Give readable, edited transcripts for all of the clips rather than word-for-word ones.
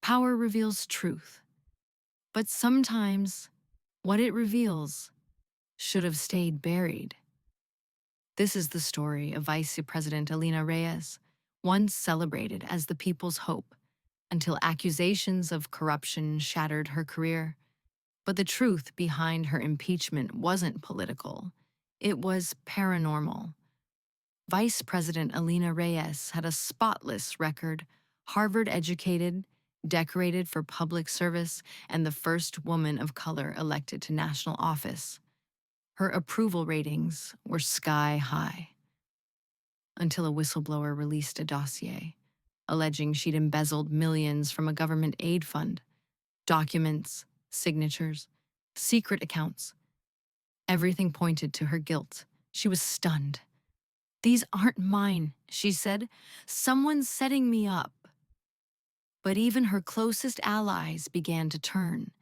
Power reveals truth, but sometimes what it reveals should have stayed buried. This is the story of Vice President Alina Reyes, once celebrated as the people's hope, until accusations of corruption shattered her career. But the truth behind her impeachment wasn't political, it was paranormal. Vice President Alina Reyes had a spotless record, Harvard-educated, decorated for public service, and the first woman of color elected to national office. Her approval ratings were sky high, until a whistleblower released a dossier, alleging she'd embezzled millions from a government aid fund. Documents, signatures, secret accounts. Everything pointed to her guilt. She was stunned. "These aren't mine," she said. "Someone's setting me up." But even her closest allies began to turn.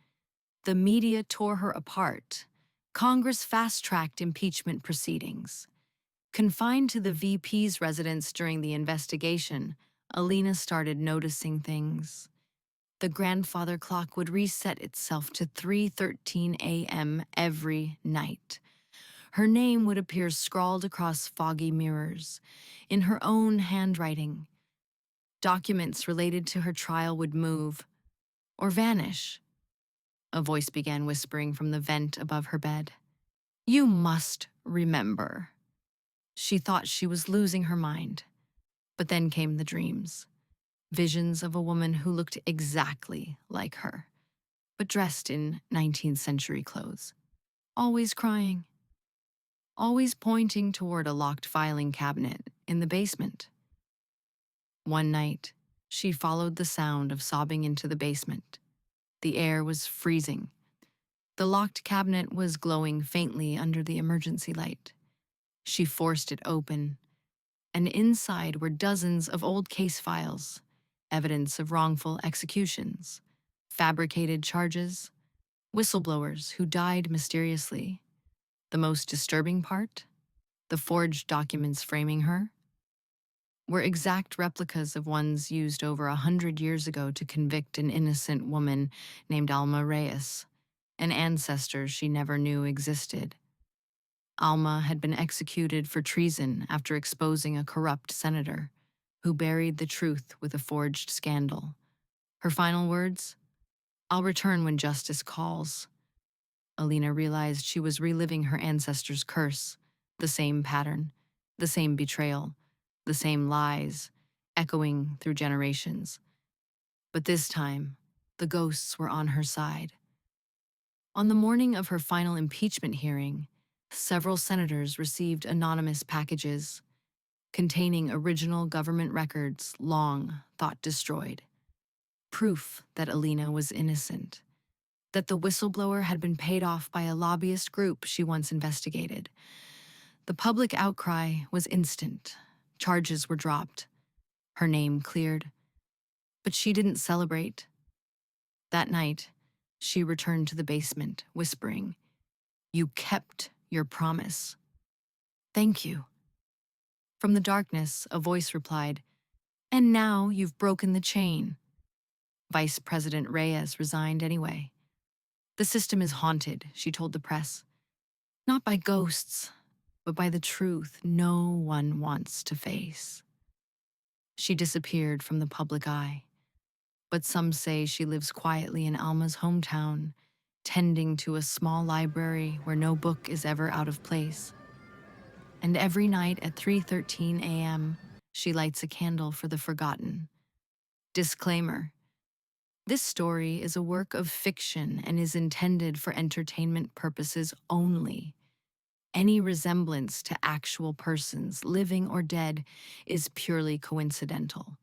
The media tore her apart. Congress fast-tracked impeachment proceedings. Confined to the VP's residence during the investigation, Alina started noticing things. The grandfather clock would reset itself to 3:13 a.m. every night. Her name would appear scrawled across foggy mirrors, in her own handwriting. Documents related to her trial would move, or vanish. A voice began whispering from the vent above her bed. "You must remember." She thought she was losing her mind. But then came the dreams. Visions of a woman who looked exactly like her, but dressed in 19th century clothes. Always crying. Always pointing toward a locked filing cabinet in the basement. One night, she followed the sound of sobbing into the basement. The air was freezing. The locked cabinet was glowing faintly under the emergency light. She forced it open, and inside were dozens of old case files, evidence of wrongful executions, fabricated charges, whistleblowers who died mysteriously. The most disturbing part, the forged documents framing her, were exact replicas of ones used over 100 years ago to convict an innocent woman named Alina Reyes, an ancestor she never knew existed. Alma had been executed for treason after exposing a corrupt senator who buried the truth with a forged scandal. Her final words? "I'll return when justice calls." Alina realized she was reliving her ancestors' curse, the same pattern, the same betrayal, the same lies, echoing through generations. But this time, the ghosts were on her side. On the morning of her final impeachment hearing, several senators received anonymous packages containing original government records long thought destroyed. Proof that Alina was innocent, that the whistleblower had been paid off by a lobbyist group she once investigated. The public outcry was instant. Charges were dropped. Her name cleared. But she didn't celebrate. That night, she returned to the basement, whispering, "You kept your promise. Thank you." From the darkness, a voice replied, "And now you've broken the chain." Vice President Reyes resigned anyway. "The system is haunted," she told the press. "Not by ghosts, but by the truth no one wants to face." She disappeared from the public eye. But some say she lives quietly in Alma's hometown, tending to a small library where no book is ever out of place. And every night at 3:13 a.m., she lights a candle for the forgotten. Disclaimer: this story is a work of fiction and is intended for entertainment purposes only. Any resemblance to actual persons, living or dead, is purely coincidental.